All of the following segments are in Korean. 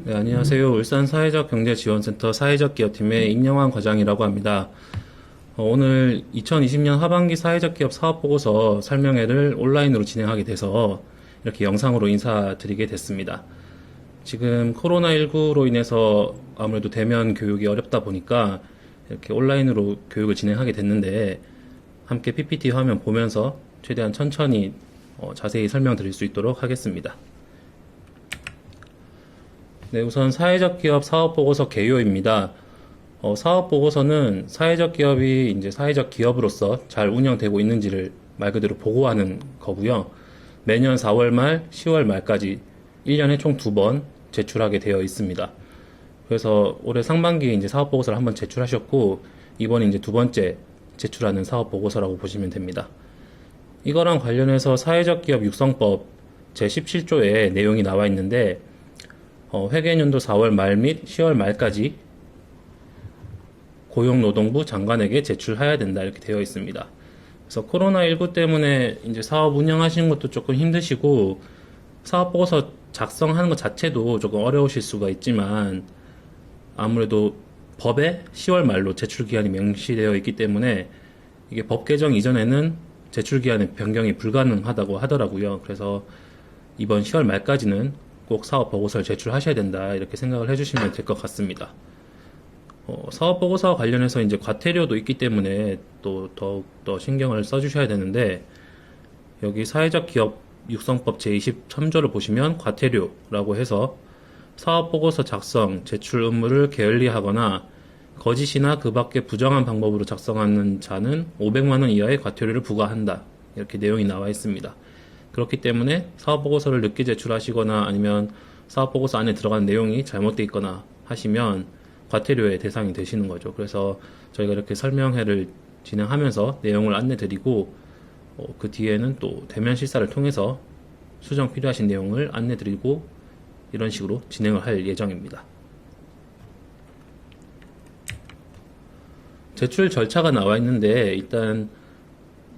네, 안녕하세요. 울산 사회적경제지원센터 사회적기업팀의 임영환 과장이라고 합니다. 오늘 2020년 하반기 사회적기업 사업보고서 설명회를 온라인으로 진행하게 돼서 이렇게 영상으로 인사드리게 됐습니다. 지금 코로나19로 인해서 아무래도 대면 교육이 어렵다 보니까 이렇게 온라인으로 교육을 진행하게 됐는데 함께 PPT 화면 보면서 최대한 천천히 자세히 설명드릴 수 있도록 하겠습니다. 네, 우선 사회적 기업 사업보고서 개요입니다. 사업보고서는 사회적 기업이 이제 사회적 기업으로서 잘 운영되고 있는지를 말 그대로 보고하는 거고요. 매년 4월 말, 10월 말까지 1년에 총 2번 제출하게 되어 있습니다. 그래서 올해 상반기에 이제 사업보고서를 한번 제출하셨고, 이번에 이제 두 번째 제출하는 사업보고서라고 보시면 됩니다. 이거랑 관련해서 사회적 기업 육성법 제17조에 내용이 나와 있는데, 회계연도 4월 말 및 10월 말까지 고용노동부 장관에게 제출해야 된다 이렇게 되어 있습니다. 그래서 코로나19 때문에 이제 사업 운영하시는 것도 조금 힘드시고 사업 보고서 작성하는 것 자체도 조금 어려우실 수가 있지만 아무래도 법에 10월 말로 제출 기한이 명시되어 있기 때문에 이게 법 개정 이전에는 제출 기한의 변경이 불가능하다고 하더라고요. 그래서 이번 10월 말까지는 꼭 사업 보고서를 제출하셔야 된다 이렇게 생각을 해주시면 될 것 같습니다. 사업 보고서와 관련해서 이제 과태료도 있기 때문에 또 더욱 더 신경을 써주셔야 되는데 여기 사회적 기업 육성법 제23조를 보시면 과태료라고 해서 사업 보고서 작성, 제출 의무를 게을리하거나 거짓이나 그 밖의 부정한 방법으로 작성하는 자는 500만 원 이하의 과태료를 부과한다 이렇게 내용이 나와 있습니다. 그렇기 때문에 사업보고서를 늦게 제출하시거나 아니면 사업보고서 안에 들어간 내용이 잘못되어 있거나 하시면 과태료의 대상이 되시는 거죠. 그래서 저희가 이렇게 설명회를 진행하면서 내용을 안내드리고 그 뒤에는 또 대면 실사를 통해서 수정 필요하신 내용을 안내드리고 이런 식으로 진행을 할 예정입니다. 제출 절차가 나와 있는데 일단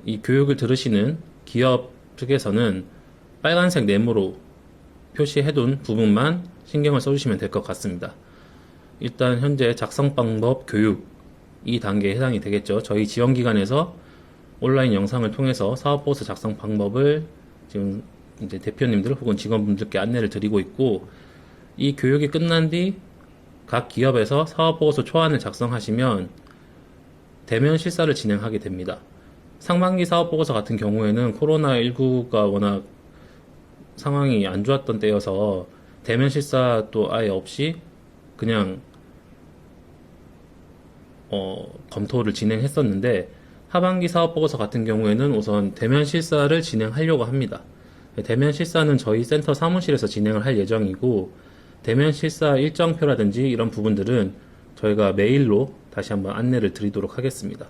이 교육을 들으시는 기업 측에서는 빨간색 네모로 표시해둔 부분만 신경을 써주시면 될 것 같습니다. 일단 현재 작성 방법 교육 이 단계에 해당이 되겠죠. 저희 지원기관에서 온라인 영상을 통해서 사업보고서 작성 방법을 지금 이제 대표님들 혹은 직원분들께 안내를 드리고 있고 이 교육이 끝난 뒤 각 기업에서 사업보고서 초안을 작성하시면 대면 실사를 진행하게 됩니다. 상반기 사업보고서 같은 경우에는 코로나19가 워낙 상황이 안 좋았던 때여서 대면 실사도 아예 없이 그냥 검토를 진행했었는데 하반기 사업보고서 같은 경우에는 우선 대면 실사를 진행하려고 합니다. 대면 실사는 저희 센터 사무실에서 진행을 할 예정이고 대면 실사 일정표라든지 이런 부분들은 저희가 메일로 다시 한번 안내를 드리도록 하겠습니다.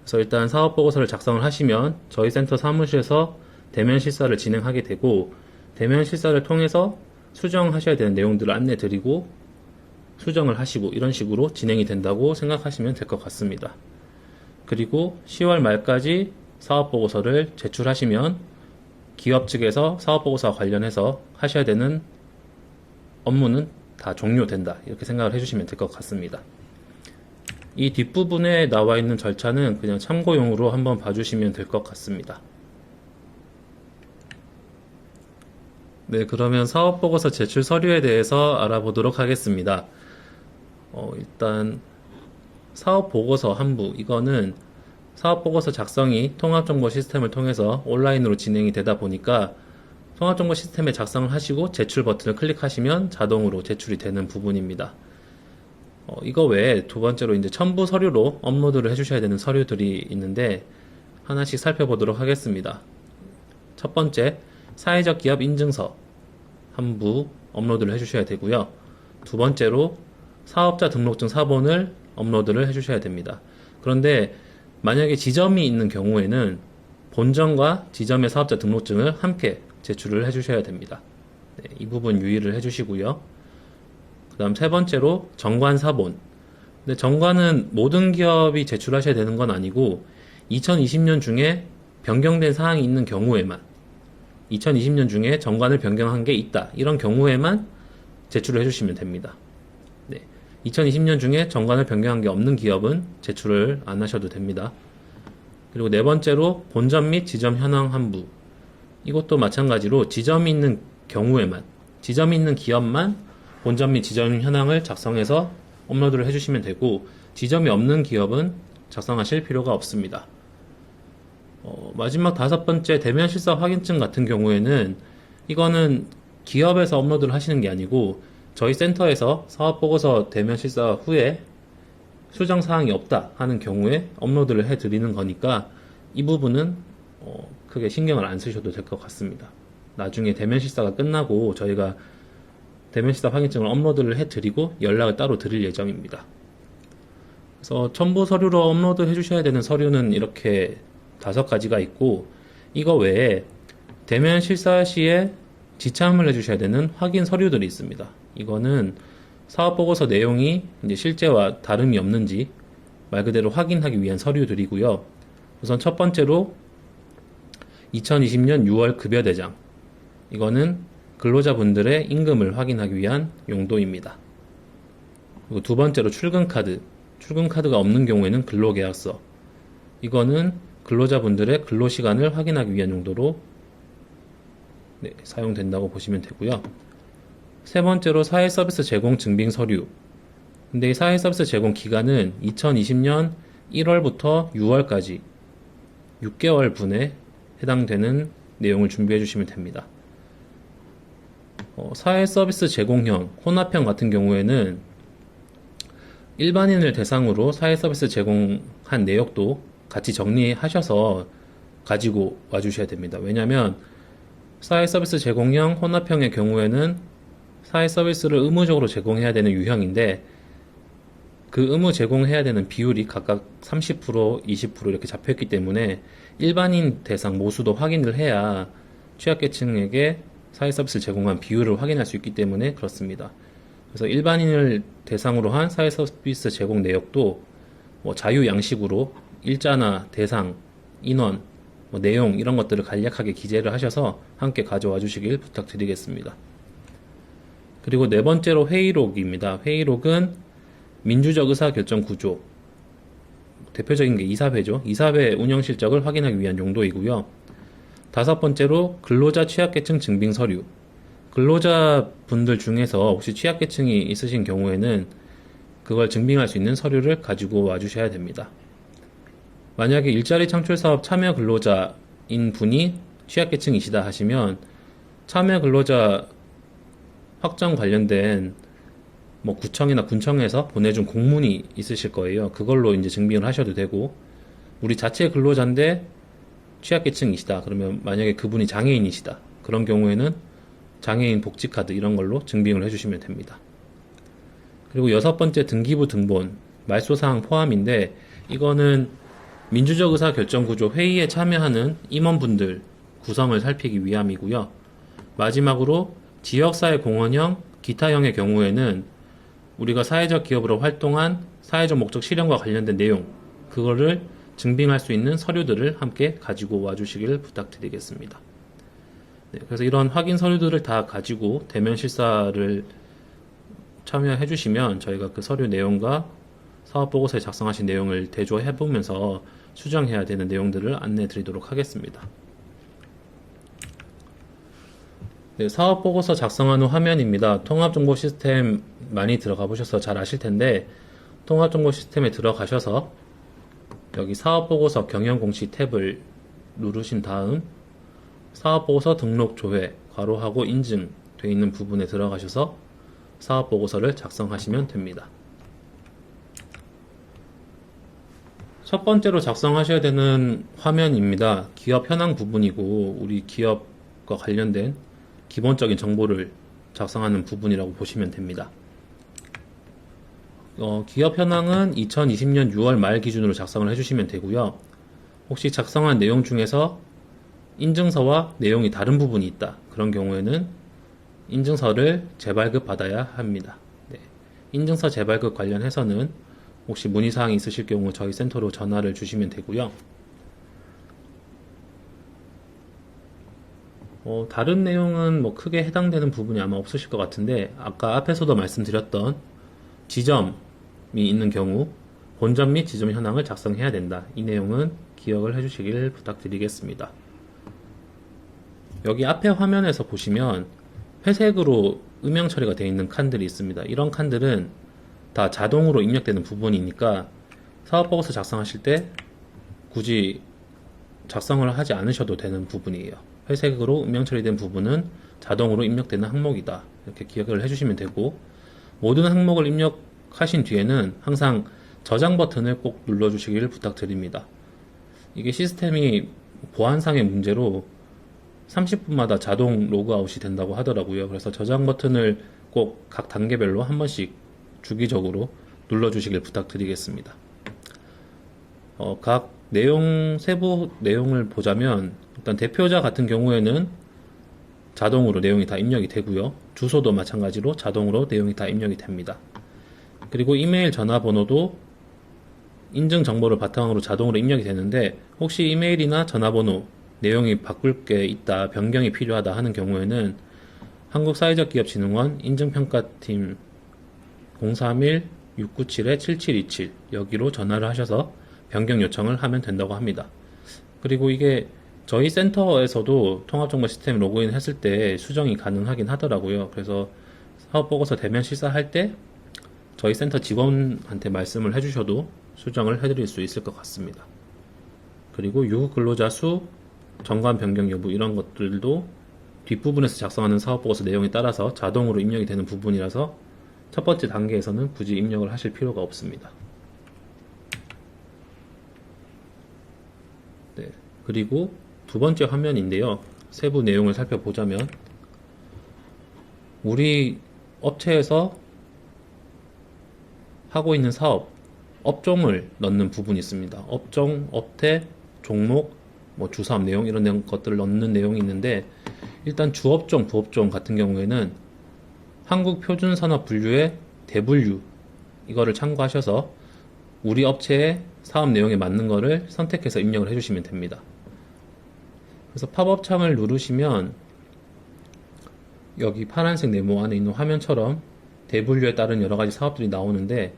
그래서 일단 사업보고서를 작성을 하시면 저희 센터 사무실에서 대면 실사를 진행하게 되고 대면 실사를 통해서 수정하셔야 되는 내용들을 안내 드리고 수정을 하시고 이런 식으로 진행이 된다고 생각하시면 될 것 같습니다. 그리고 10월 말까지 사업보고서를 제출하시면 기업 측에서 사업보고서와 관련해서 하셔야 되는 업무는 다 종료된다 이렇게 생각을 해주시면 될 것 같습니다. 이 뒷부분에 나와 있는 절차는 그냥 참고용으로 한번 봐주시면 될 것 같습니다. 네, 그러면 사업보고서 제출 서류에 대해서 알아보도록 하겠습니다. 일단 사업보고서 한부 이거는 사업보고서 작성이 통합정보 시스템을 통해서 온라인으로 진행이 되다 보니까 통합정보 시스템에 작성을 하시고 제출 버튼을 클릭하시면 자동으로 제출이 되는 부분입니다. 이거 외에 두 번째로 이제 첨부 서류로 업로드를 해주셔야 되는 서류들이 있는데 하나씩 살펴보도록 하겠습니다. 첫 번째, 사회적 기업 인증서 한 부 업로드를 해주셔야 되고요. 두 번째로 사업자 등록증 사본을 업로드를 해주셔야 됩니다. 그런데 만약에 지점이 있는 경우에는 본점과 지점의 사업자 등록증을 함께 제출을 해주셔야 됩니다. 네, 이 부분 유의를 해주시고요. 그 다음 세 번째로 정관 사본. 근데 정관은 모든 기업이 제출하셔야 되는 건 아니고 2020년 중에 변경된 사항이 있는 경우에만 2020년 중에 정관을 변경한 게 있다 이런 경우에만 제출을 해주시면 됩니다. 네. 2020년 중에 정관을 변경한 게 없는 기업은 제출을 안 하셔도 됩니다. 그리고 네 번째로 본점 및 지점 현황 환부. 이것도 마찬가지로 지점이 있는 경우에만, 지점이 있는 기업만 본점 및 지점 현황을 작성해서 업로드를 해주시면 되고, 지점이 없는 기업은 작성하실 필요가 없습니다. 마지막 다섯 번째 대면 실사 확인증 같은 경우에는 이거는 기업에서 업로드를 하시는 게 아니고 저희 센터에서 사업보고서 대면 실사 후에 수정사항이 없다 하는 경우에 업로드를 해드리는 거니까 이 부분은 크게 신경을 안 쓰셔도 될 것 같습니다. 나중에 대면 실사가 끝나고 저희가 대면 실사 확인증을 업로드를 해드리고 연락을 따로 드릴 예정입니다. 그래서 첨부 서류로 업로드 해주셔야 되는 서류는 이렇게 5가지가 있고, 이거 외에 대면 실사 시에 지참을 해주셔야 되는 확인 서류들이 있습니다. 이거는 사업보고서 내용이 이제 실제와 다름이 없는지 말 그대로 확인하기 위한 서류들이고요. 우선 첫 번째로 2020년 6월 급여대장. 이거는 근로자분들의 임금을 확인하기 위한 용도입니다. 그리고 두 번째로 출근카드. 출근카드가 없는 경우에는 근로계약서. 이거는 근로자분들의 근로시간을 확인하기 위한 용도로 사용된다고 보시면 되고요. 세 번째로 사회서비스 제공 증빙 서류. 근데 이 사회서비스 제공 기간은 2020년 1월부터 6월까지 6개월 분에 해당되는 내용을 준비해 주시면 됩니다. 사회서비스 제공형, 혼합형 같은 경우에는 일반인을 대상으로 사회서비스 제공한 내역도 같이 정리하셔서 가지고 와주셔야 됩니다. 왜냐하면 사회서비스 제공형, 혼합형의 경우에는 사회서비스를 의무적으로 제공해야 되는 유형인데 그 의무 제공해야 되는 비율이 각각 30%, 20% 이렇게 잡혀있기 때문에 일반인 대상 모수도 확인을 해야 취약계층에게 사회서비스를 제공한 비율을 확인할 수 있기 때문에 그렇습니다. 그래서 일반인을 대상으로 한 사회서비스 제공 내역도 자유 양식으로 일자나 대상, 인원, 내용 이런 것들을 간략하게 기재를 하셔서 함께 가져와 주시길 부탁드리겠습니다. 그리고 네 번째로 회의록입니다. 회의록은 민주적 의사결정 구조, 대표적인 게 이사회죠. 이사회 운영 실적을 확인하기 위한 용도이고요. 다섯 번째로 근로자 취약계층 증빙 서류. 근로자분들 중에서 혹시 취약계층이 있으신 경우에는 그걸 증빙할 수 있는 서류를 가지고 와주셔야 됩니다. 만약에 일자리 창출 사업 참여 근로자인 분이 취약계층이시다 하시면 참여 근로자 확정 관련된 구청이나 군청에서 보내준 공문이 있으실 거예요. 그걸로 이제 증빙을 하셔도 되고, 우리 자체 근로자인데 취약계층이시다. 그러면 만약에 그분이 장애인이시다. 그런 경우에는 장애인 복지카드 이런 걸로 증빙을 해주시면 됩니다. 그리고 여섯 번째 등기부 등본, 말소사항 포함인데 이거는 민주적 의사결정구조 회의에 참여하는 임원분들 구성을 살피기 위함이고요. 마지막으로 지역사회 공헌형, 기타형의 경우에는 우리가 사회적 기업으로 활동한 사회적 목적 실현과 관련된 내용, 그거를 증빙할 수 있는 서류들을 함께 가지고 와주시길 부탁드리겠습니다. 네, 그래서 이런 확인 서류들을 다 가지고 대면 실사를 참여해 주시면 저희가 그 서류 내용과 사업보고서에 작성하신 내용을 대조해 보면서 수정해야 되는 내용들을 안내해 드리도록 하겠습니다. 네, 사업보고서 작성한 후 화면입니다. 통합정보 시스템 많이 들어가 보셔서 잘 아실 텐데, 통합정보 시스템에 들어가셔서 여기 사업보고서 경영공시 탭을 누르신 다음 사업보고서 등록 조회, 괄호하고 인증 되어 있는 부분에 들어가셔서 사업보고서를 작성하시면 됩니다. 첫 번째로 작성하셔야 되는 화면입니다. 기업 현황 부분이고 우리 기업과 관련된 기본적인 정보를 작성하는 부분이라고 보시면 됩니다. 기업 현황은 2020년 6월 말 기준으로 작성을 해주시면 되고요. 혹시 작성한 내용 중에서 인증서와 내용이 다른 부분이 있다. 그런 경우에는 인증서를 재발급 받아야 합니다. 네. 인증서 재발급 관련해서는 혹시 문의사항이 있으실 경우 저희 센터로 전화를 주시면 되고요. 다른 내용은 뭐 크게 해당되는 부분이 아마 없으실 것 같은데, 아까 앞에서도 말씀드렸던 지점이 있는 경우 본점 및 지점 현황을 작성해야 된다. 이 내용은 기억을 해주시길 부탁드리겠습니다. 여기 앞에 화면에서 보시면 회색으로 음영 처리가 되어 있는 칸들이 있습니다. 이런 칸들은 다 자동으로 입력되는 부분이니까 사업보고서 작성하실 때 굳이 작성을 하지 않으셔도 되는 부분이에요. 회색으로 음영 처리된 부분은 자동으로 입력되는 항목이다. 이렇게 기억을 해주시면 되고, 모든 항목을 입력하신 뒤에는 항상 저장 버튼을 꼭 눌러주시길 부탁드립니다. 이게 시스템이 보안상의 문제로 30분마다 자동 로그아웃이 된다고 하더라고요. 그래서 저장 버튼을 꼭 각 단계별로 한 번씩 주기적으로 눌러주시길 부탁드리겠습니다. 각 내용, 세부 내용을 보자면, 일단 대표자 같은 경우에는 자동으로 내용이 다 입력이 되고요. 주소도 마찬가지로 자동으로 내용이 다 입력이 됩니다. 그리고 이메일 전화번호도 인증 정보를 바탕으로 자동으로 입력이 되는데, 혹시 이메일이나 전화번호 내용이 바꿀 게 있다, 변경이 필요하다 하는 경우에는 한국사회적기업진흥원 인증평가팀 031-697-7727 여기로 전화를 하셔서 변경 요청을 하면 된다고 합니다. 그리고 이게 저희 센터에서도 통합정보 시스템 로그인 했을 때 수정이 가능하긴 하더라고요. 그래서 사업보고서 대면 실사할 때 저희 센터 직원한테 말씀을 해주셔도 수정을 해드릴 수 있을 것 같습니다. 그리고 유급 근로자 수, 정관 변경 여부 이런 것들도 뒷부분에서 작성하는 사업보고서 내용에 따라서 자동으로 입력이 되는 부분이라서 첫 번째 단계에서는 굳이 입력을 하실 필요가 없습니다. 네, 그리고 두 번째 화면인데요. 세부 내용을 살펴보자면 우리 업체에서 하고 있는 사업, 업종을 넣는 부분이 있습니다. 업종, 업태, 종목, 뭐 주사업 내용 이런 것들을 넣는 내용이 있는데, 일단 주업종, 부업종 같은 경우에는 한국표준산업분류의 대분류 이거를 참고하셔서 우리 업체의 사업 내용에 맞는 거를 선택해서 입력을 해주시면 됩니다. 그래서 팝업 창을 누르시면 여기 파란색 네모 안에 있는 화면처럼 대분류에 따른 여러 가지 사업들이 나오는데,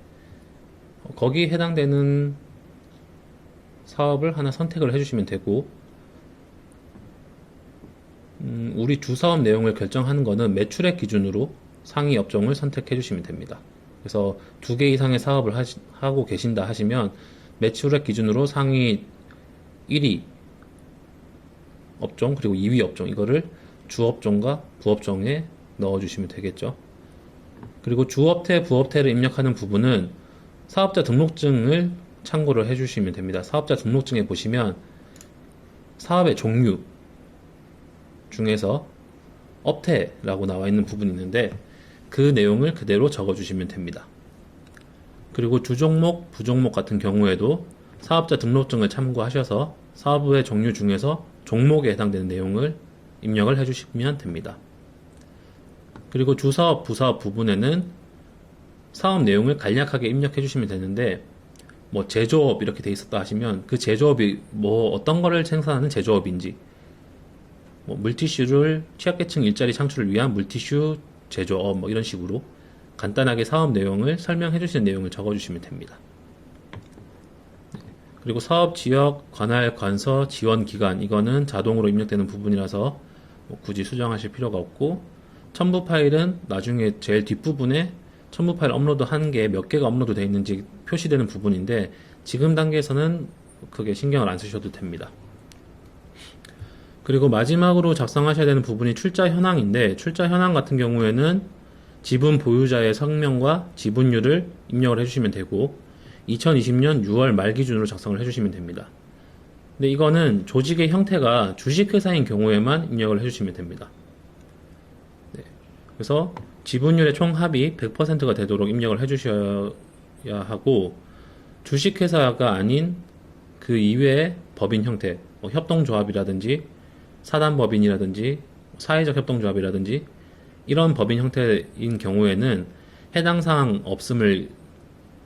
거기에 해당되는 사업을 하나 선택을 해주시면 되고, 우리 주사업 내용을 결정하는 거는 매출액 기준으로 상위 업종을 선택해 주시면 됩니다. 그래서 2개 이상의 사업을 하고 계신다 하시면 매출액 기준으로 상위 1위 업종 그리고 2위 업종 이거를 주업종과 부업종에 넣어주시면 되겠죠. 그리고 주업태, 부업태를 입력하는 부분은 사업자 등록증을 참고를 해주시면 됩니다. 사업자 등록증에 보시면 사업의 종류 중에서 업태라고 나와 있는 부분이 있는데 그 내용을 그대로 적어주시면 됩니다. 그리고 주종목, 부종목 같은 경우에도 사업자 등록증을 참고하셔서 사업의 종류 중에서 종목에 해당되는 내용을 입력을 해주시면 됩니다. 그리고 주사업, 부사업 부분에는 사업 내용을 간략하게 입력해 주시면 되는데, 뭐 제조업 이렇게 돼 있었다 하시면 그 제조업이 뭐 어떤 거를 생산하는 제조업인지, 뭐 물티슈를 취약계층 일자리 창출을 위한 물티슈 제조업 뭐 이런 식으로 간단하게 사업 내용을 설명해 주시는 내용을 적어 주시면 됩니다. 그리고 사업 지역, 관할, 관서, 지원 기간 이거는 자동으로 입력되는 부분이라서 뭐 굳이 수정하실 필요가 없고, 첨부 파일은 나중에 제일 뒷부분에 첨부 파일 업로드 한 개 몇 개가 업로드 되어 있는지 표시되는 부분인데 지금 단계에서는 크게 신경을 안 쓰셔도 됩니다. 그리고 마지막으로 작성하셔야 되는 부분이 출자 현황인데, 출자 현황 같은 경우에는 지분 보유자의 성명과 지분율을 입력을 해주시면 되고 2020년 6월 말 기준으로 작성을 해주시면 됩니다. 근데 이거는 조직의 형태가 주식회사인 경우에만 입력을 해주시면 됩니다. 네. 그래서 지분율의 총 합이 100%가 되도록 입력을 해주셔야 하고, 주식회사가 아닌 그 이외의 법인 형태, 뭐 협동조합이라든지 사단법인이라든지 사회적 협동조합이라든지 이런 법인 형태인 경우에는 해당 사항 없음을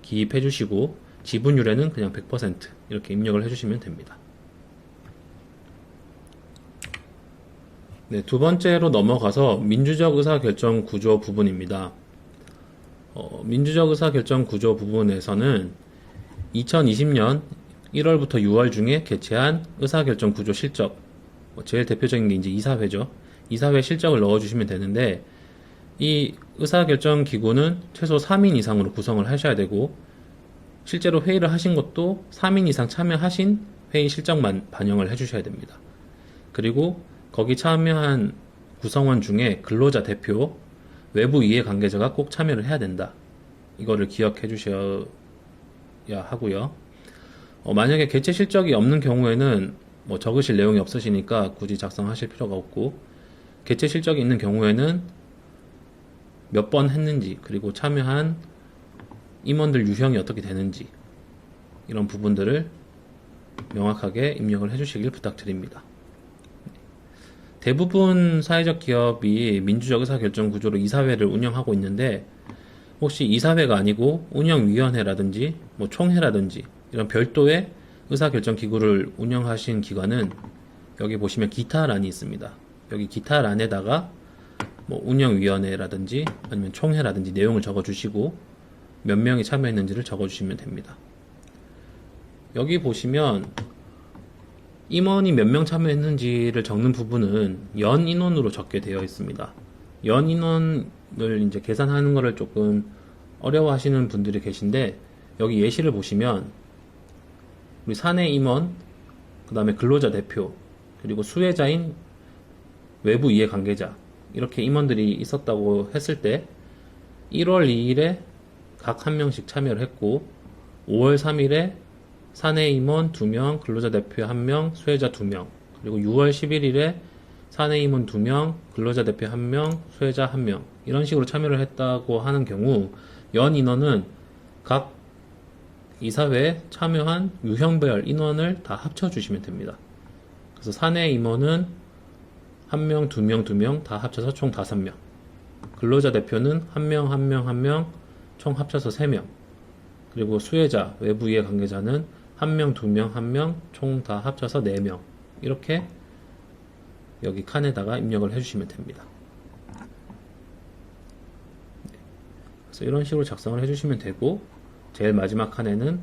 기입해 주시고 지분율에는 그냥 100% 이렇게 입력을 해주시면 됩니다. 네, 두 번째로 넘어가서 민주적 의사결정 구조 부분입니다. 민주적 의사결정 구조 부분에서는 2020년 1월부터 6월 중에 개최한 의사결정 구조 실적, 제일 대표적인 게 이제 이사회죠. 이사회 실적을 넣어주시면 되는데, 이 의사결정 기구는 최소 3인 이상으로 구성을 하셔야 되고, 실제로 회의를 하신 것도 3인 이상 참여하신 회의 실적만 반영을 해주셔야 됩니다. 그리고 거기 참여한 구성원 중에 근로자 대표, 외부 이해관계자가 꼭 참여를 해야 된다. 이거를 기억해 주셔야 하고요. 만약에 개최 실적이 없는 경우에는 뭐 적으실 내용이 없으시니까 굳이 작성하실 필요가 없고, 개최 실적이 있는 경우에는 몇 번 했는지, 그리고 참여한 임원들 유형이 어떻게 되는지, 이런 부분들을 명확하게 입력을 해주시길 부탁드립니다. 대부분 사회적 기업이 민주적 의사결정 구조로 이사회를 운영하고 있는데, 혹시 이사회가 아니고 운영위원회라든지 뭐 총회라든지 이런 별도의 의사결정 기구를 운영하신 기관은 여기 보시면 기타란이 있습니다. 여기 기타란에다가 뭐 운영위원회라든지 아니면 총회라든지 내용을 적어주시고 몇 명이 참여했는지를 적어주시면 됩니다. 여기 보시면 임원이 몇 명 참여했는지를 적는 부분은 연 인원으로 적게 되어 있습니다. 연 인원을 이제 계산하는 거를 조금 어려워하시는 분들이 계신데, 여기 예시를 보시면 우리 사내 임원, 그 다음에 근로자 대표, 그리고 수혜자인 외부 이해관계자, 이렇게 임원들이 있었다고 했을 때 1월 2일에 각 한 명씩 참여를 했고, 5월 3일에 사내 임원 2명, 근로자 대표 1명, 수혜자 2명, 그리고 6월 11일에 사내 임원 2명, 근로자 대표 1명, 수혜자 1명, 이런 식으로 참여를 했다고 하는 경우 연 인원은 각 이사회에 참여한 유형별 인원을 다 합쳐주시면 됩니다. 그래서 사내 임원은 1명, 2명, 2명 다 합쳐서 총 5명, 근로자 대표는 1명, 1명, 1명 총 합쳐서 3명, 그리고 수혜자, 외부 이해 관계자는 1명, 2명, 1명 총 다 합쳐서 4명, 이렇게 여기 칸에다가 입력을 해주시면 됩니다. 그래서 이런 식으로 작성을 해주시면 되고, 제일 마지막 칸에는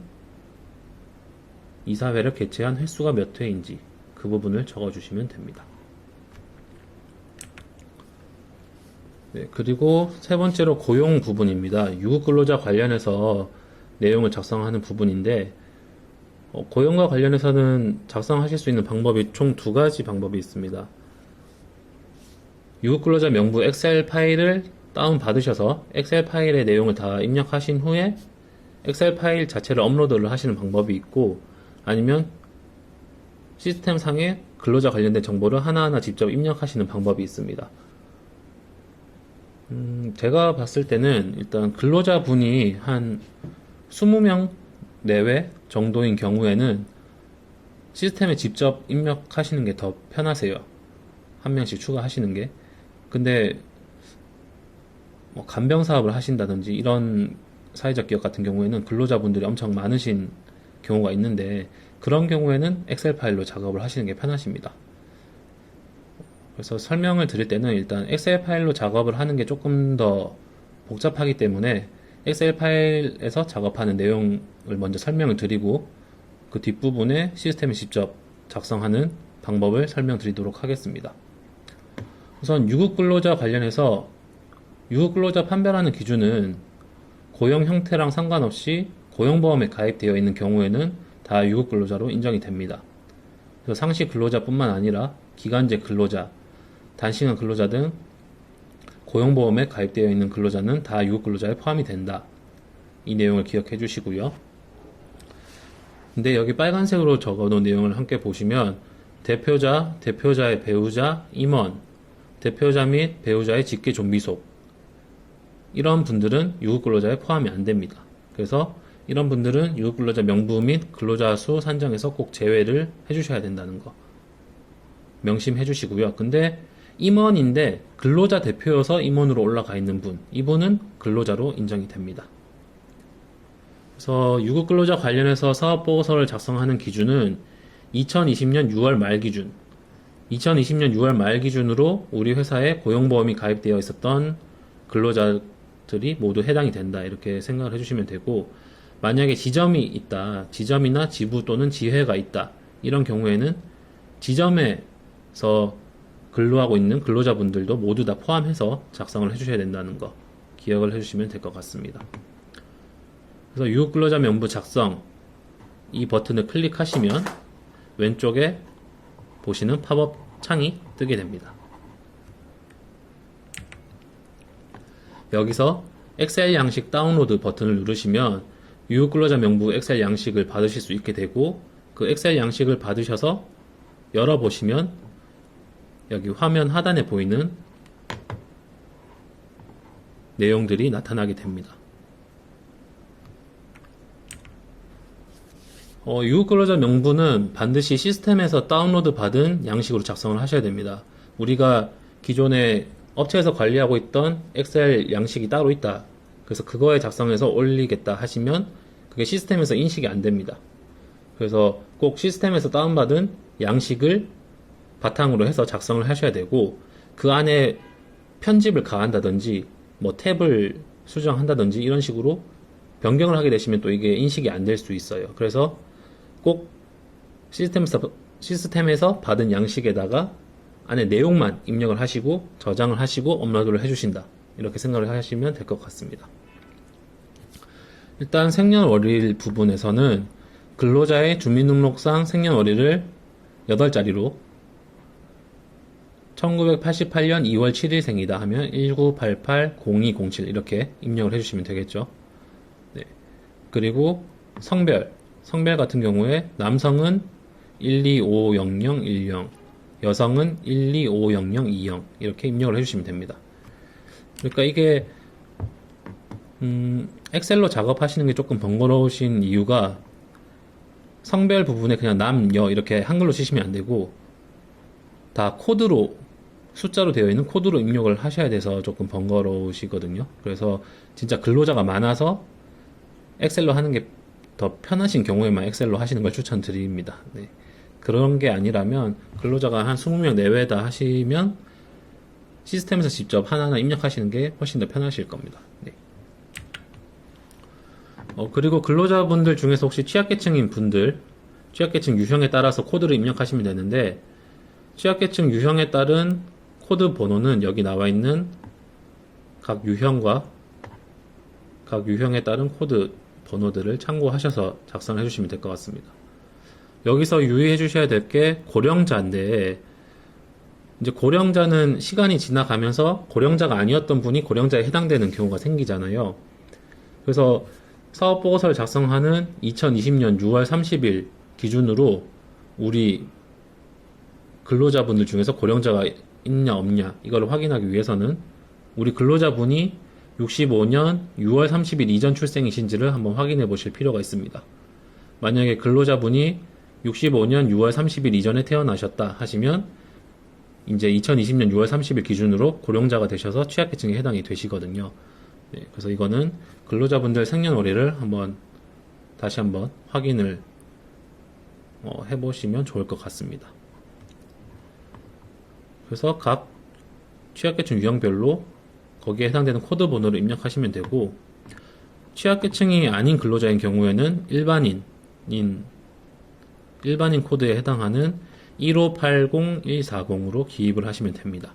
이사회를 개최한 횟수가 몇 회인지 그 부분을 적어주시면 됩니다. 네, 그리고 세 번째로 고용 부분입니다. 유급근로자 관련해서 내용을 작성하는 부분인데, 고용과 관련해서는 작성하실 수 있는 방법이 총 2가지 방법이 있습니다. 유급근로자 명부 엑셀 파일을 다운받으셔서 엑셀 파일의 내용을 다 입력하신 후에 엑셀 파일 자체를 업로드를 하시는 방법이 있고, 아니면 시스템 상에 근로자 관련된 정보를 하나하나 직접 입력하시는 방법이 있습니다. 제가 봤을 때는 일단 근로자 분이 한 20명 내외 정도인 경우에는 시스템에 직접 입력하시는 게 더 편하세요. 한 명씩 추가하시는 게. 근데 뭐 간병 사업을 하신다든지 이런 사회적 기업 같은 경우에는 근로자분들이 엄청 많으신 경우가 있는데, 그런 경우에는 엑셀 파일로 작업을 하시는 게 편하십니다. 그래서 설명을 드릴 때는 일단 엑셀 파일로 작업을 하는 게 조금 더 복잡하기 때문에 엑셀 파일에서 작업하는 내용을 먼저 설명을 드리고, 그 뒷부분에 시스템에 직접 작성하는 방법을 설명드리도록 하겠습니다. 우선 유급근로자 관련해서 유급근로자 판별하는 기준은 고용 형태랑 상관없이 고용보험에 가입되어 있는 경우에는 다 유급근로자로 인정이 됩니다. 그래서 상시 근로자뿐만 아니라 기간제 근로자, 단시간 근로자 등 고용보험에 가입되어 있는 근로자는 다 유급근로자에 포함이 된다. 이 내용을 기억해 주시고요. 근데 여기 빨간색으로 적어놓은 내용을 함께 보시면 대표자, 대표자의 배우자, 임원, 대표자 및 배우자의 직계 좀비속, 이런 분들은 유급근로자에 포함이 안 됩니다. 그래서 이런 분들은 유급근로자 명부 및 근로자 수 산정에서 꼭 제외를 해주셔야 된다는 거 명심해 주시고요. 근데 임원인데 근로자 대표여서 임원으로 올라가 있는 분, 이분은 근로자로 인정이 됩니다. 그래서 유급근로자 관련해서 사업보고서를 작성하는 기준은 2020년 6월 말 기준, 2020년 6월 말 기준으로 우리 회사에 고용보험이 가입되어 있었던 근로자들이 모두 해당이 된다. 이렇게 생각을 해주시면 되고, 만약에 지점이 있다, 지점이나 지부 또는 지회가 있다, 이런 경우에는 지점에서 근로하고 있는 근로자분들도 모두 다 포함해서 작성을 해주셔야 된다는 거 기억을 해주시면 될 것 같습니다. 그래서 유급근로자 명부 작성, 이 버튼을 클릭하시면 왼쪽에 보시는 팝업 창이 뜨게 됩니다. 여기서 엑셀 양식 다운로드 버튼을 누르시면 유급근로자 명부 엑셀 양식을 받으실 수 있게 되고, 그 엑셀 양식을 받으셔서 열어보시면 여기 화면 하단에 보이는 내용들이 나타나게 됩니다. 유급근로자 명부는 반드시 시스템에서 다운로드 받은 양식으로 작성을 하셔야 됩니다. 우리가 기존에 업체에서 관리하고 있던 엑셀 양식이 따로 있다, 그래서 그거에 작성해서 올리겠다 하시면 그게 시스템에서 인식이 안 됩니다. 그래서 꼭 시스템에서 다운받은 양식을 바탕으로 해서 작성을 하셔야 되고, 그 안에 편집을 가한다든지 뭐 탭을 수정한다든지 이런 식으로 변경을 하게 되시면 또 이게 인식이 안 될 수 있어요. 그래서 꼭 시스템에서 받은 양식에다가 안에 내용만 입력을 하시고 저장을 하시고 업로드를 해주신다, 이렇게 생각을 하시면 될 것 같습니다. 일단 생년월일 부분에서는 근로자의 주민등록상 생년월일을 8자리로 1988년 2월 7일생이다 하면 1988-0207 이렇게 입력을 해주시면 되겠죠. 네. 그리고 성별 같은 경우에 남성은 1250010, 여성은 1250020 이렇게 입력을 해주시면 됩니다. 그러니까 이게 엑셀로 작업하시는 게 조금 번거로우신 이유가, 성별 부분에 그냥 남, 여 이렇게 한글로 치시면 안 되고 다 코드로, 숫자로 되어 있는 코드로 입력을 하셔야 돼서 조금 번거로우시거든요. 그래서 진짜 근로자가 많아서 엑셀로 하는 게 더 편하신 경우에만 엑셀로 하시는 걸 추천드립니다. 네. 그런 게 아니라면 근로자가 한 20명 내외다 하시면 시스템에서 직접 하나하나 입력하시는 게 훨씬 더 편하실 겁니다. 네. 그리고 근로자분들 중에서 혹시 취약계층인 분들, 취약계층 유형에 따라서 코드를 입력하시면 되는데, 취약계층 유형에 따른 코드 번호는 여기 나와 있는 각 유형과 각 유형에 따른 코드 번호들을 참고하셔서 작성을 해주시면 될 것 같습니다. 여기서 유의해 주셔야 될 게 고령자인데, 이제 고령자는 시간이 지나가면서 고령자가 아니었던 분이 고령자에 해당되는 경우가 생기잖아요. 그래서 사업보고서를 작성하는 2020년 6월 30일 기준으로 우리 근로자분들 중에서 고령자가 있냐 없냐 이걸 확인하기 위해서는 우리 근로자분이 65년 6월 30일 이전 출생이신지를 한번 확인해 보실 필요가 있습니다. 만약에 근로자분이 65년 6월 30일 이전에 태어나셨다 하시면 이제 2020년 6월 30일 기준으로 고령자가 되셔서 취약계층에 해당이 되시거든요. 네, 그래서 이거는 근로자분들 생년월일을 다시 한번 확인을 해보시면 좋을 것 같습니다. 그래서 각 취약계층 유형별로 거기에 해당되는 코드 번호를 입력하시면 되고, 취약계층이 아닌 근로자인 경우에는 일반인 코드에 해당하는 1580140으로 기입을 하시면 됩니다.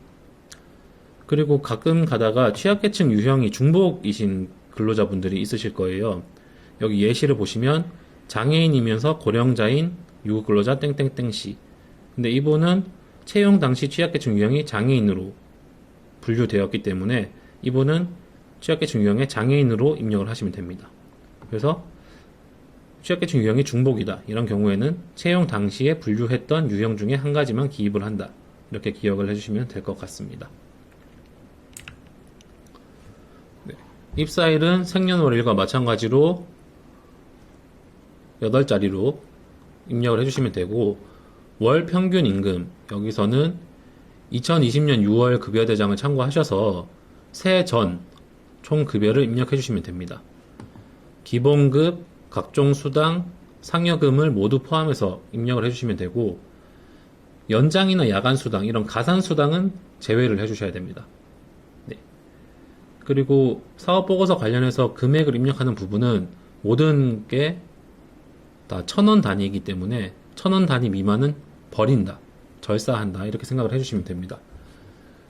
그리고 가끔 가다가 취약계층 유형이 중복이신 근로자분들이 있으실 거예요. 여기 예시를 보시면 장애인이면서 고령자인 유급근로자 땡땡땡씨, 근데 이분은 채용 당시 취약계층 유형이 장애인으로 분류되었기 때문에 이분은 취약계층 유형의 장애인으로 입력을 하시면 됩니다. 그래서 취약계층 유형이 중복이다, 이런 경우에는 채용 당시에 분류했던 유형 중에 한 가지만 기입을 한다, 이렇게 기억을 해주시면 될 것 같습니다. 네. 입사일은 생년월일과 마찬가지로 8자리로 입력을 해주시면 되고, 월 평균 임금, 여기서는 2020년 6월 급여대장을 참고하셔서 새해 전 총 급여를 입력해 주시면 됩니다. 기본급, 각종 수당, 상여금을 모두 포함해서 입력을 해주시면 되고, 연장이나 야간 수당, 이런 가산 수당은 제외를 해주셔야 됩니다. 네. 그리고 사업보고서 관련해서 금액을 입력하는 부분은 모든 게 다 1,000원 단위이기 때문에 1,000원 단위 미만은 버린다, 절사한다, 이렇게 생각을 해주시면 됩니다.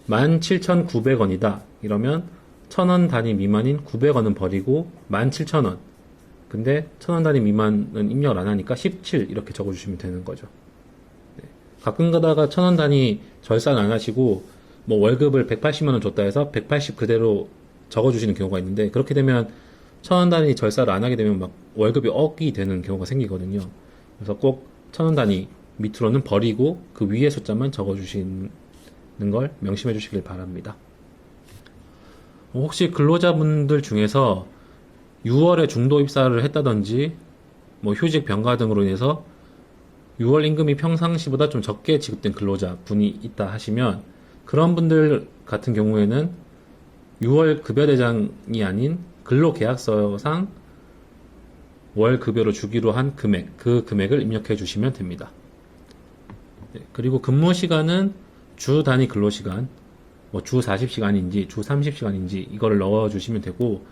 17,900원이다 이러면 1,000원 단위 미만인 900원은 버리고 17,000원, 근데 1,000원 단위 미만은 입력을 안 하니까 17 이렇게 적어주시면 되는 거죠. 네. 가끔 가다가 1,000원 단위 절사는 안 하시고 뭐 월급을 180만원 줬다 해서 180 그대로 적어주시는 경우가 있는데, 그렇게 되면 1,000원 단위 절사를 안 하게 되면 막 월급이 억이 되는 경우가 생기거든요. 그래서 꼭 1,000원 단위 밑으로는 버리고 그 위에 숫자만 적어주시는 걸 명심해 주시길 바랍니다. 혹시 근로자분들 중에서 6월에 중도 입사를 했다든지 뭐 휴직 병가 등으로 인해서 6월 임금이 평상시보다 좀 적게 지급된 근로자 분이 있다 하시면, 그런 분들 같은 경우에는 6월 급여 대장이 아닌 근로계약서상 월 급여로 주기로 한 금액, 그 금액을 입력해 주시면 됩니다. 네, 그리고 근무 시간은 주 단위 근로시간, 뭐 주 40시간인지 주 30시간인지 이거를 넣어 주시면 되고,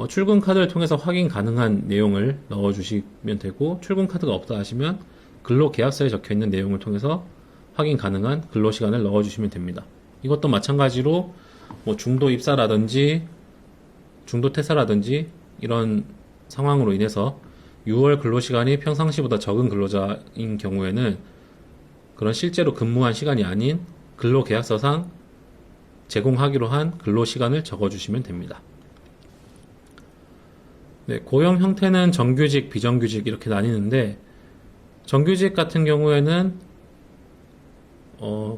출근 카드를 통해서 확인 가능한 내용을 넣어 주시면 되고, 출근 카드가 없다 하시면 근로계약서에 적혀 있는 내용을 통해서 확인 가능한 근로시간을 넣어 주시면 됩니다. 이것도 마찬가지로 뭐 중도 입사라든지 중도 퇴사라든지 이런 상황으로 인해서 6월 근로시간이 평상시보다 적은 근로자인 경우에는 그런 실제로 근무한 시간이 아닌 근로계약서상 제공하기로 한 근로시간을 적어주시면 됩니다. 네, 고용 형태는 정규직, 비정규직 이렇게 나뉘는데, 정규직 같은 경우에는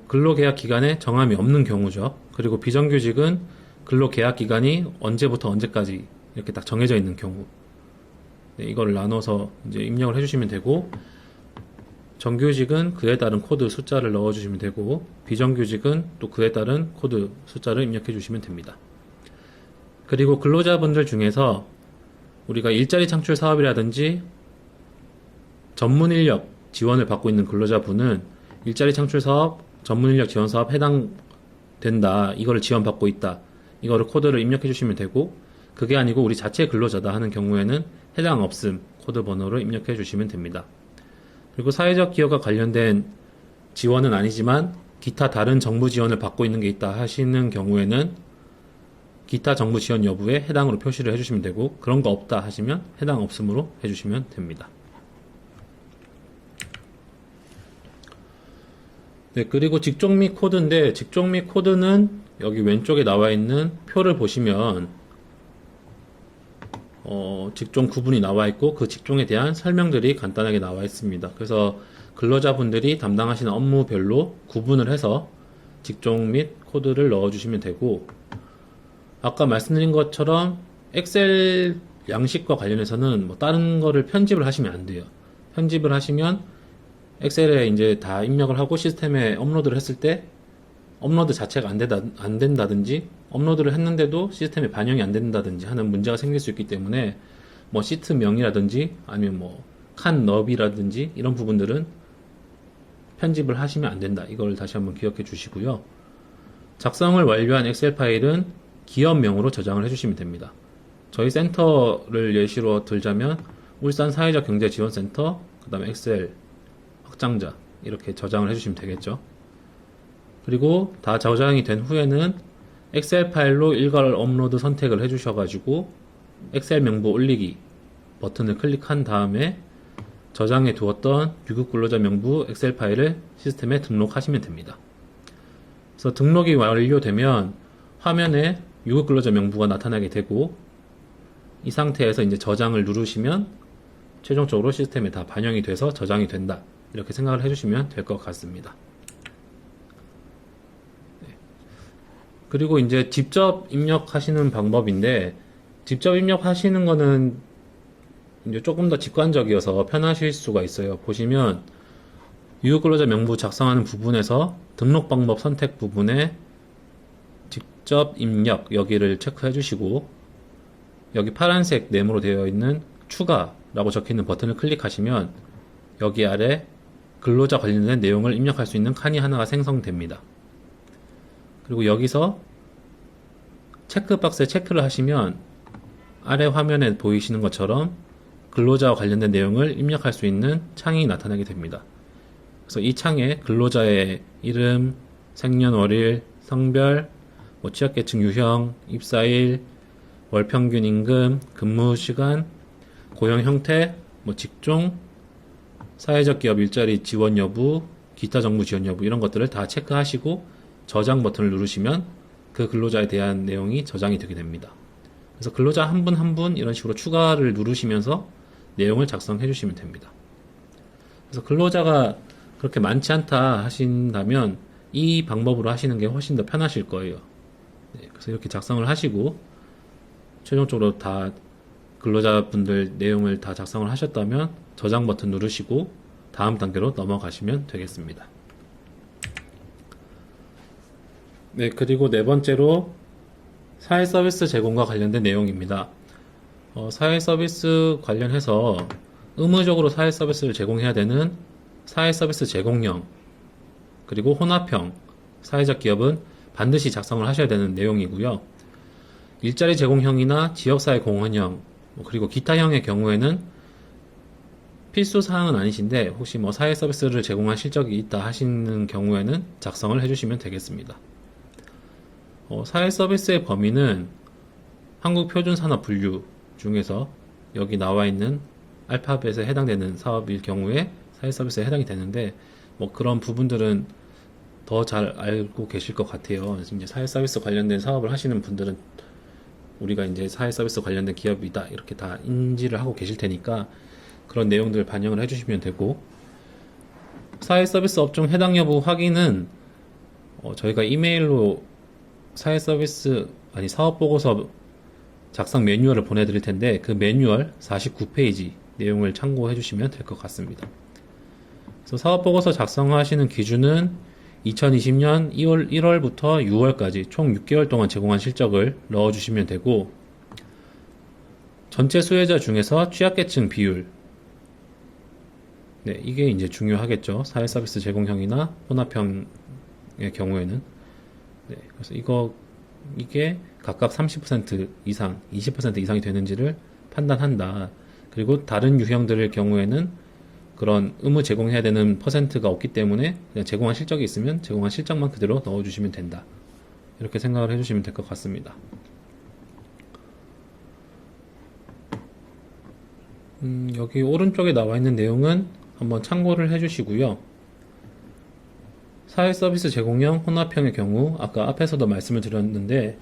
근로계약 기간에 정함이 없는 경우죠. 그리고 비정규직은 근로계약 기간이 언제부터 언제까지 이렇게 딱 정해져 있는 경우, 네, 이걸 나눠서 이제 입력을 해주시면 되고, 정규직은 그에 따른 코드 숫자를 넣어주시면 되고, 비정규직은 또 그에 따른 코드 숫자를 입력해 주시면 됩니다. 그리고 근로자분들 중에서 우리가 일자리 창출 사업이라든지 전문 인력 지원을 받고 있는 근로자분은 일자리 창출 사업, 전문 인력 지원 사업 해당된다, 이거를 지원받고 있다, 이거를 코드를 입력해 주시면 되고, 그게 아니고 우리 자체 근로자다 하는 경우에는 해당 없음 코드 번호를 입력해 주시면 됩니다. 그리고 사회적 기여가 관련된 지원은 아니지만 기타 다른 정부 지원을 받고 있는 게 있다 하시는 경우에는 기타 정부 지원 여부에 해당으로 표시를 해주시면 되고, 그런 거 없다 하시면 해당 없음으로 해주시면 됩니다. 네, 그리고 직종 및 코드인데, 직종 및 코드는 여기 왼쪽에 나와 있는 표를 보시면 직종 구분이 나와 있고 그 직종에 대한 설명들이 간단하게 나와 있습니다. 그래서 근로자분들이 담당하시는 업무별로 구분을 해서 직종 및 코드를 넣어주시면 되고, 아까 말씀드린 것처럼 엑셀 양식과 관련해서는 뭐 다른 거를 편집을 하시면 안 돼요. 편집을 하시면 엑셀에 이제 다 입력을 하고 시스템에 업로드를 했을 때 업로드 자체가 안 된다든지, 업로드를 했는데도 시스템에 반영이 안 된다든지 하는 문제가 생길 수 있기 때문에 뭐 시트명이라든지 아니면 뭐 칸 너비라든지 이런 부분들은 편집을 하시면 안 된다. 이걸 다시 한번 기억해 주시고요. 작성을 완료한 엑셀 파일은 기업명으로 저장을 해주시면 됩니다. 저희 센터를 예시로 들자면 울산 사회적 경제지원센터, 그 다음에 엑셀 확장자 이렇게 저장을 해주시면 되겠죠. 그리고 다 저장이 된 후에는 엑셀 파일로 일괄 업로드 선택을 해주셔가지고 엑셀 명부 올리기 버튼을 클릭한 다음에 저장해 두었던 유급 근로자 명부 엑셀 파일을 시스템에 등록하시면 됩니다. 그래서 등록이 완료되면 화면에 유급 근로자 명부가 나타나게 되고, 이 상태에서 이제 저장을 누르시면 최종적으로 시스템에 다 반영이 돼서 저장이 된다, 이렇게 생각을 해주시면 될 것 같습니다. 그리고 이제 직접 입력하시는 방법인데, 직접 입력하시는 거는 이제 조금 더 직관적이어서 편하실 수가 있어요. 보시면 유급근로자 명부 작성하는 부분에서 등록 방법 선택 부분에 직접 입력 여기를 체크해 주시고, 여기 파란색 네모로 되어 있는 추가라고 적혀 있는 버튼을 클릭하시면 여기 아래 근로자 관련된 내용을 입력할 수 있는 칸이 하나가 생성됩니다. 그리고 여기서 체크박스에 체크를 하시면 아래 화면에 보이시는 것처럼 근로자와 관련된 내용을 입력할 수 있는 창이 나타나게 됩니다. 그래서 이 창에 근로자의 이름, 생년월일, 성별, 취약계층 유형, 입사일, 월평균 임금, 근무시간, 고용 형태, 직종, 사회적 기업 일자리 지원 여부, 기타 정부 지원 여부 이런 것들을 다 체크하시고 저장 버튼을 누르시면 그 근로자에 대한 내용이 저장이 되게 됩니다. 그래서 근로자 한 분 한 분 이런 식으로 추가를 누르시면서 내용을 작성해 주시면 됩니다. 그래서 근로자가 그렇게 많지 않다 하신다면 이 방법으로 하시는 게 훨씬 더 편하실 거예요. 네, 그래서 이렇게 작성을 하시고 최종적으로 다 근로자분들 내용을 다 작성을 하셨다면 저장 버튼 누르시고 다음 단계로 넘어가시면 되겠습니다. 네, 그리고 네 번째로 사회 서비스 제공과 관련된 내용입니다. 사회 서비스 관련해서 의무적으로 사회 서비스를 제공해야 되는 사회 서비스 제공형 그리고 혼합형 사회적 기업은 반드시 작성을 하셔야 되는 내용이고요. 일자리 제공형이나 지역사회 공헌형 그리고 기타형의 경우에는 필수 사항은 아니신데 혹시 사회 서비스를 제공한 실적이 있다 하시는 경우에는 작성을 해주시면 되겠습니다. 사회 서비스의 범위는 한국표준산업분류 중에서 여기 나와 있는 알파벳에 해당되는 사업일 경우에 사회 서비스에 해당이 되는데 그런 부분들은 더 잘 알고 계실 것 같아요. 이제 사회 서비스 관련된 사업을 하시는 분들은 우리가 이제 사회 서비스 관련된 기업이다 이렇게 다 인지를 하고 계실 테니까 그런 내용들을 반영을 해주시면 되고, 사회 서비스 업종 해당 여부 확인은 저희가 이메일로 사회 서비스 사업 보고서 작성 매뉴얼을 보내드릴 텐데 그 매뉴얼 49페이지 내용을 참고해 주시면 될 것 같습니다. 그래서 사업 보고서 작성하시는 기준은 2020년 1월부터 6월까지 총 6개월 동안 제공한 실적을 넣어주시면 되고, 전체 수혜자 중에서 취약계층 비율, 네, 이게 이제 중요하겠죠. 사회 서비스 제공형이나 혼합형의 경우에는. 네, 그래서 이게 각각 30% 이상, 20% 이상이 되는지를 판단한다. 그리고 다른 유형들의 경우에는 그런 의무 제공해야 되는 퍼센트가 없기 때문에 그냥 제공한 실적이 있으면 제공한 실적만 그대로 넣어주시면 된다. 이렇게 생각을 해주시면 될 것 같습니다. 여기 오른쪽에 나와 있는 내용은 한번 참고를 해주시고요. 사회 서비스 제공형, 혼합형의 경우 아까 앞에서도 말씀을 드렸는데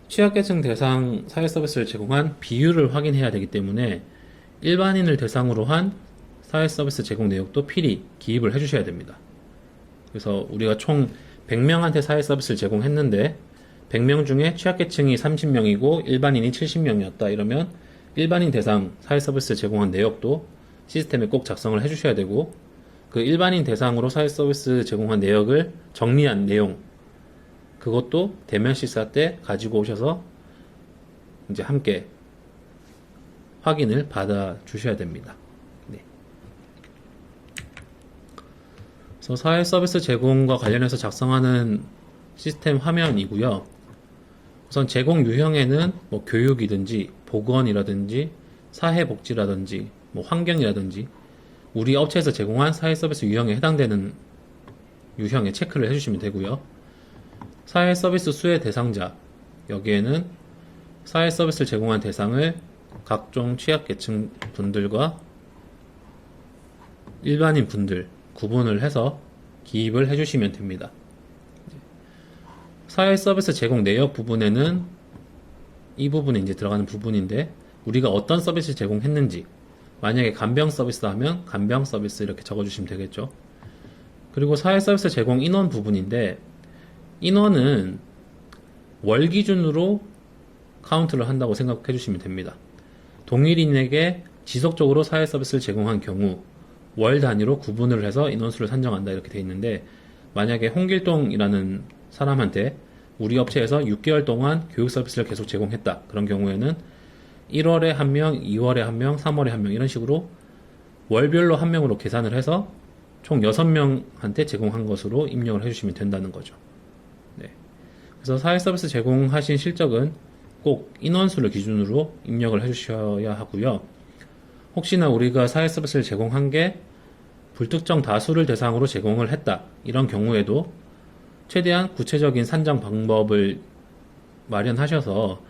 취약계층 대상 사회 서비스를 제공한 비율을 확인해야 되기 때문에 일반인을 대상으로 한 사회 서비스 제공 내역도 필히 기입을 해주셔야 됩니다. 그래서 우리가 총 100명한테 사회 서비스를 제공했는데 100명 중에 취약계층이 30명이고 일반인이 70명이었다 이러면 일반인 대상 사회 서비스 제공한 내역도 시스템에 꼭 작성을 해주셔야 되고, 그 일반인 대상으로 사회 서비스 제공한 내역을 정리한 내용, 그것도 대면 실사 때 가지고 오셔서 이제 함께 확인을 받아 주셔야 됩니다. 네. 그래서 사회 서비스 제공과 관련해서 작성하는 시스템 화면이고요. 우선 제공 유형에는 교육이든지 보건이라든지 사회복지라든지 환경이라든지 우리 업체에서 제공한 사회 서비스 유형에 해당되는 유형에 체크를 해주시면 되고요. 사회 서비스 수혜 대상자, 여기에는 사회 서비스를 제공한 대상을 각종 취약계층 분들과 일반인 분들 구분을 해서 기입을 해주시면 됩니다. 사회 서비스 제공 내역 부분에는 이 부분에 이제 들어가는 부분인데, 우리가 어떤 서비스를 제공했는지, 만약에 간병 서비스 하면 간병 서비스 이렇게 적어주시면 되겠죠. 그리고 사회 서비스 제공 인원 부분인데, 인원은 월 기준으로 카운트를 한다고 생각해 주시면 됩니다. 동일인에게 지속적으로 사회 서비스를 제공한 경우 월 단위로 구분을 해서 인원수를 산정한다 이렇게 돼 있는데, 만약에 홍길동이라는 사람한테 우리 업체에서 6개월 동안 교육 서비스를 계속 제공했다. 그런 경우에는 1월에 한 명, 2월에 한 명, 3월에 한 명 이런 식으로 월별로 한 명으로 계산을 해서 총 6명한테 제공한 것으로 입력을 해주시면 된다는 거죠. 네. 그래서 사회 서비스 제공하신 실적은 꼭 인원수를 기준으로 입력을 해주셔야 하고요. 혹시나 우리가 사회 서비스를 제공한 게 불특정 다수를 대상으로 제공을 했다, 이런 경우에도 최대한 구체적인 산정 방법을 마련하셔서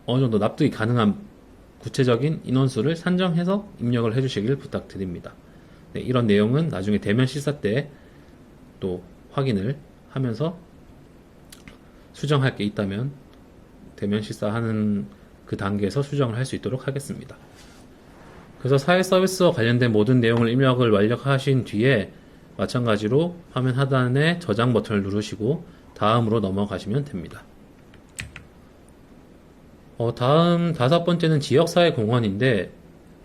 어느 정도 납득이 가능한 구체적인 인원수를 산정해서 입력을 해주시길 부탁드립니다. 네, 이런 내용은 나중에 대면 실사 때 또 확인을 하면서 수정할 게 있다면 대면 실사하는 그 단계에서 수정을 할 수 있도록 하겠습니다. 그래서 사회 서비스와 관련된 모든 내용을 입력을 완료하신 뒤에 마찬가지로 화면 하단에 저장 버튼을 누르시고 다음으로 넘어가시면 됩니다. 다음 5번째는 지역사회공헌인데,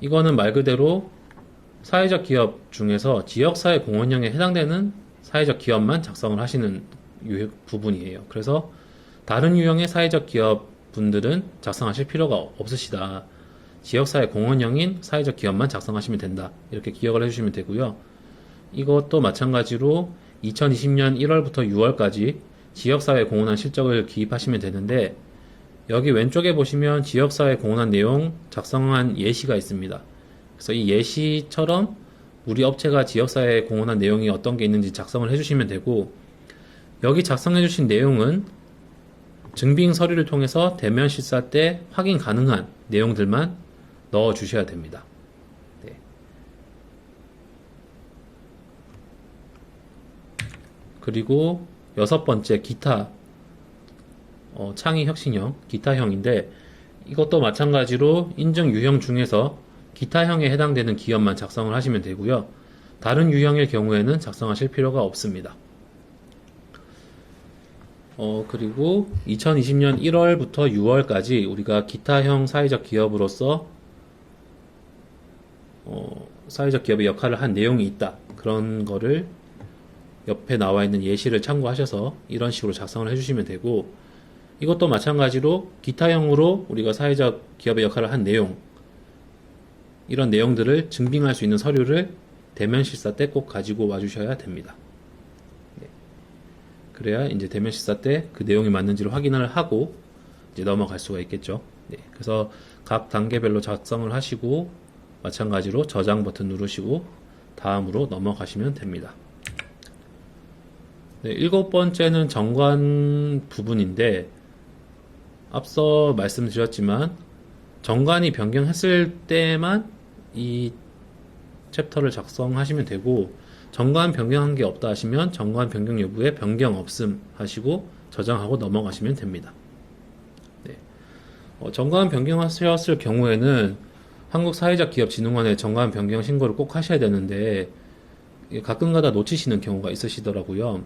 이거는 말 그대로 사회적 기업 중에서 지역사회 공헌형에 해당되는 사회적 기업만 작성을 하시는 부분이에요. 그래서 다른 유형의 사회적 기업 분들은 작성하실 필요가 없으시다. 지역사회 공헌형인 사회적 기업만 작성하시면 된다. 이렇게 기억을 해주시면 되고요. 이것도 마찬가지로 2020년 1월부터 6월까지 지역사회 공헌한 실적을 기입하시면 되는데, 여기 왼쪽에 보시면 지역사회 공헌한 내용 작성한 예시가 있습니다. 그래서 이 예시처럼 우리 업체가 지역사회에 공헌한 내용이 어떤 게 있는지 작성을 해주시면 되고, 여기 작성해주신 내용은 증빙 서류를 통해서 대면 실사 때 확인 가능한 내용들만 넣어주셔야 됩니다. 네. 그리고 6번째 기타, 창의 혁신형, 기타형인데, 이것도 마찬가지로 인증 유형 중에서 기타형에 해당되는 기업만 작성을 하시면 되고요. 다른 유형일 경우에는 작성하실 필요가 없습니다. 그리고 2020년 1월부터 6월까지 우리가 기타형 사회적 기업으로서 사회적 기업의 역할을 한 내용이 있다, 그런 거를 옆에 나와 있는 예시를 참고하셔서 이런 식으로 작성을 해주시면 되고, 이것도 마찬가지로 기타형으로 우리가 사회적 기업의 역할을 한 내용, 이런 내용들을 증빙할 수 있는 서류를 대면 실사 때 꼭 가지고 와주셔야 됩니다. 네. 그래야 이제 대면 실사 때 그 내용이 맞는지를 확인을 하고 이제 넘어갈 수가 있겠죠. 네. 그래서 각 단계별로 작성을 하시고 마찬가지로 저장 버튼 누르시고 다음으로 넘어가시면 됩니다. 네, 7번째는 정관 부분인데, 앞서 말씀드렸지만 정관이 변경했을 때만 이 챕터를 작성하시면 되고, 정관 변경한 게 없다 하시면 정관 변경 여부에 변경 없음 하시고 저장하고 넘어가시면 됩니다. 네. 정관 변경하셨을 경우에는 한국사회적기업진흥원에 정관 변경 신고를 꼭 하셔야 되는데, 가끔가다 놓치시는 경우가 있으시더라고요.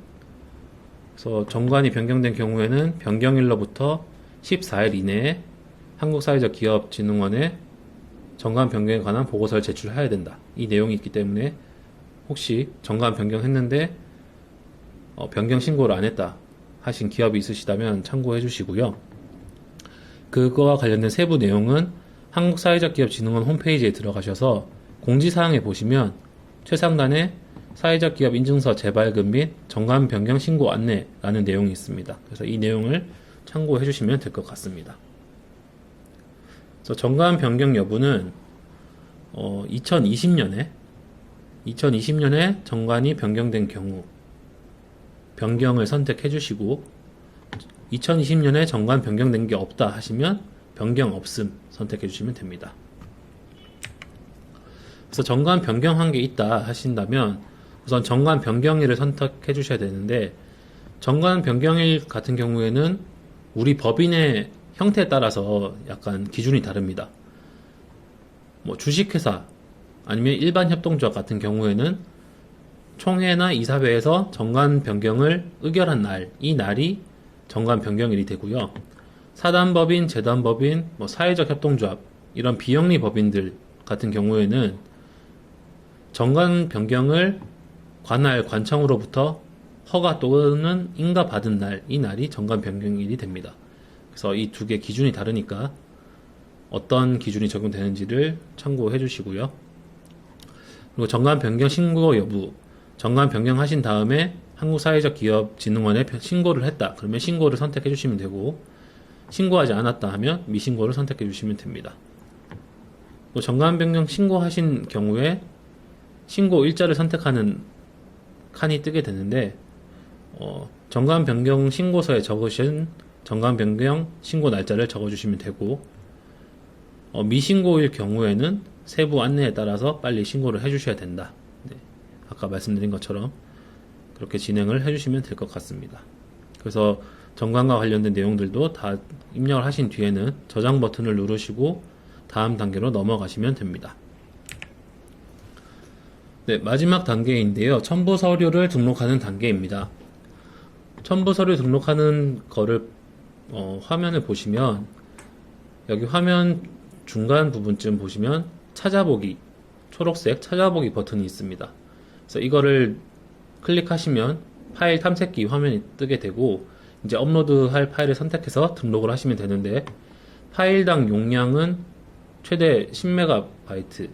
그래서 정관이 변경된 경우에는 변경일로부터 14일 이내에 한국사회적기업진흥원에 정관 변경에 관한 보고서를 제출해야 된다, 이 내용이 있기 때문에 혹시 정관 변경했는데 변경 신고를 안 했다 하신 기업이 있으시다면 참고해 주시고요. 그거와 관련된 세부 내용은 한국사회적기업진흥원 홈페이지에 들어가셔서 공지사항에 보시면 최상단에 사회적 기업 인증서 재발급 및 정관 변경 신고 안내라는 내용이 있습니다. 그래서 이 내용을 참고해 주시면 될 것 같습니다. 그래서 정관 변경 여부는 2020년에 정관이 변경된 경우 변경을 선택해 주시고, 2020년에 정관 변경된 게 없다 하시면 변경 없음 선택해 주시면 됩니다. 그래서 정관 변경한 게 있다 하신다면 우선 정관 변경일을 선택해 주셔야 되는데, 정관 변경일 같은 경우에는 우리 법인의 형태에 따라서 약간 기준이 다릅니다. 뭐 주식회사 아니면 일반 협동조합 같은 경우에는 총회나 이사회에서 정관 변경을 의결한 날, 이 날이 정관 변경일이 되고요. 사단법인, 재단법인, 사회적 협동조합, 이런 비영리 법인들 같은 경우에는 정관 변경을 관할, 관청으로부터 허가 또는 인가 받은 날, 이 날이 정관 변경일이 됩니다. 그래서 이 두 개 기준이 다르니까 어떤 기준이 적용되는지를 참고해 주시고요. 그리고 정관 변경 신고 여부, 정관 변경하신 다음에 한국사회적기업진흥원에 신고를 했다. 그러면 신고를 선택해 주시면 되고, 신고하지 않았다 하면 미신고를 선택해 주시면 됩니다. 또 정관 변경 신고하신 경우에 신고 일자를 선택하는 칸이 뜨게 되는데, 정관 변경 신고서에 적으신 정관 변경 신고 날짜를 적어주시면 되고, 미신고일 경우에는 세부 안내에 따라서 빨리 신고를 해주셔야 된다. 네, 아까 말씀드린 것처럼 그렇게 진행을 해주시면 될 것 같습니다. 그래서 정관과 관련된 내용들도 다 입력을 하신 뒤에는 저장 버튼을 누르시고 다음 단계로 넘어가시면 됩니다. 네, 마지막 단계인데요. 첨부 서류를 등록하는 단계입니다. 첨부 서류 등록하는 거를 화면을 보시면 여기 화면 중간 부분쯤 보시면 찾아보기, 초록색 찾아보기 버튼이 있습니다. 그래서 이거를 클릭하시면 파일 탐색기 화면이 뜨게 되고, 이제 업로드할 파일을 선택해서 등록을 하시면 되는데, 파일당 용량은 최대 10MB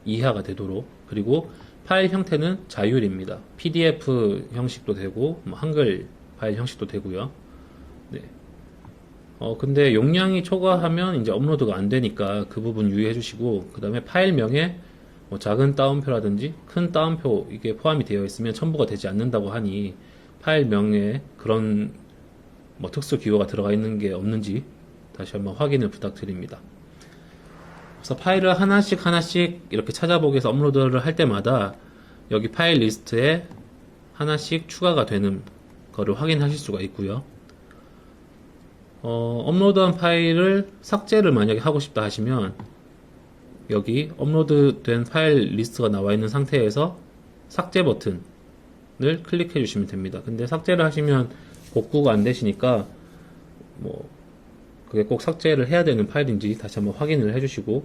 이하가 되도록, 그리고 파일 형태는 자율입니다. PDF 형식도 되고, 한글 파일 형식도 되고요. 네. 근데 용량이 초과하면 이제 업로드가 안 되니까 그 부분 유의해 주시고, 그 다음에 파일명에 뭐 작은 따옴표라든지 큰 따옴표 이게 포함이 되어 있으면 첨부가 되지 않는다고 하니, 파일명에 그런 뭐 특수 기호가 들어가 있는 게 없는지 다시 한번 확인을 부탁드립니다. 그래서 파일을 하나씩 이렇게 찾아보기 위해서 업로드를 할 때마다 여기 파일 리스트에 하나씩 추가가 되는 거를 확인하실 수가 있고요. 업로드한 파일을 삭제를 만약에 하고 싶다 하시면 여기 업로드된 파일 리스트가 나와 있는 상태에서 삭제 버튼을 클릭해 주시면 됩니다. 근데 삭제를 하시면 복구가 안 되시니까 뭐 그게 꼭 삭제를 해야 되는 파일인지 다시 한번 확인을 해주시고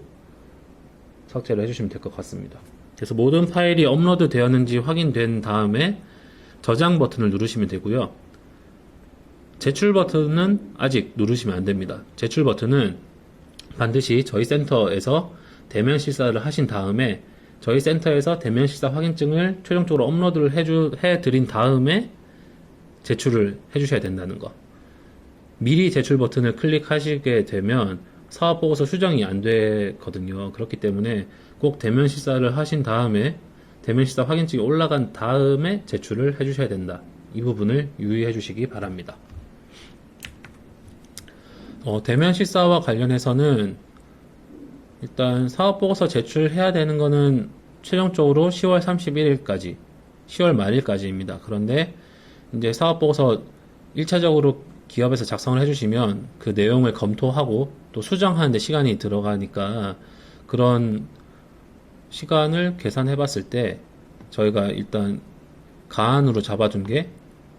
삭제를 해주시면 될 것 같습니다. 그래서 모든 파일이 업로드 되었는지 확인된 다음에 저장 버튼을 누르시면 되고요. 제출 버튼은 아직 누르시면 안 됩니다. 제출 버튼은 반드시 저희 센터에서 대면 실사를 하신 다음에 저희 센터에서 대면 실사 확인증을 최종적으로 업로드를 해드린 다음에 제출을 해주셔야 된다는 거. 미리 제출 버튼을 클릭하시게 되면 사업보고서 수정이 안 되거든요. 그렇기 때문에 꼭 대면 실사를 하신 다음에 대면 실사 확인증이 올라간 다음에 제출을 해주셔야 된다. 이 부분을 유의해 주시기 바랍니다. 대면 실사와 관련해서는 일단 사업보고서 제출해야 되는 거는 최종적으로 10월 31일까지, 10월 말일까지입니다. 그런데 이제 사업보고서 1차적으로 기업에서 작성을 해주시면 그 내용을 검토하고 또 수정하는데 시간이 들어가니까 그런 시간을 계산해 봤을 때 저희가 일단 가안으로 잡아둔 게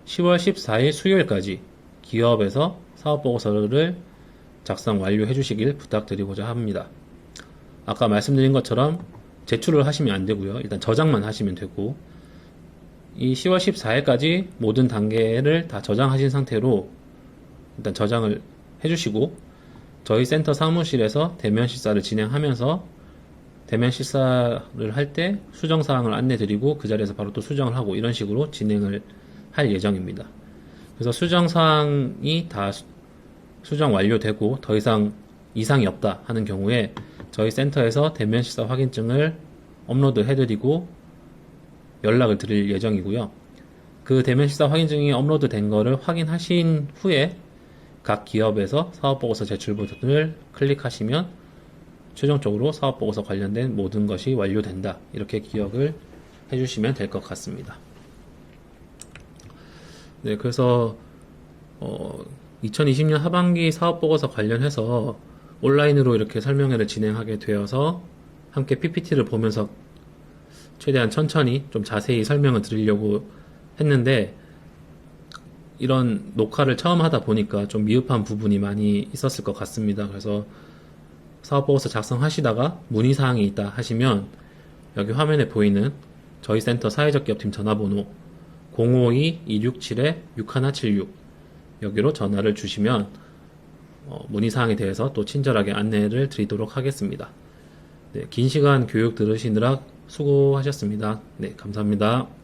10월 14일 수요일까지 기업에서 사업보고서를 작성 완료해 주시길 부탁드리고자 합니다. 아까 말씀드린 것처럼 제출을 하시면 안 되고요. 일단 저장만 하시면 되고, 이 10월 14일까지 모든 단계를 다 저장하신 상태로 일단 저장을 해주시고, 저희 센터 사무실에서 대면 실사를 진행하면서 대면 실사를 할 때 수정사항을 안내드리고 그 자리에서 바로 또 수정을 하고 이런 식으로 진행을 할 예정입니다. 그래서 수정사항이 다 수정 완료되고 더 이상 이상이 없다 하는 경우에 저희 센터에서 대면 실사 확인증을 업로드 해드리고 연락을 드릴 예정이고요. 그 대면 실사 확인증이 업로드 된 거를 확인하신 후에 각 기업에서 사업보고서 제출 버튼을 클릭하시면 최종적으로 사업보고서 관련된 모든 것이 완료된다. 이렇게 기억을 해주시면 될 것 같습니다. 네, 그래서 2020년 하반기 사업보고서 관련해서 온라인으로 이렇게 설명회를 진행하게 되어서 함께 PPT를 보면서 최대한 천천히 좀 자세히 설명을 드리려고 했는데 이런 녹화를 처음 하다 보니까 좀 미흡한 부분이 많이 있었을 것 같습니다. 그래서 사업보고서 작성하시다가 문의사항이 있다 하시면 여기 화면에 보이는 저희 센터 사회적기업팀 전화번호 052-267-6176 여기로 전화를 주시면 문의사항에 대해서 또 친절하게 안내를 드리도록 하겠습니다. 네, 긴 시간 교육 들으시느라 수고하셨습니다. 네, 감사합니다.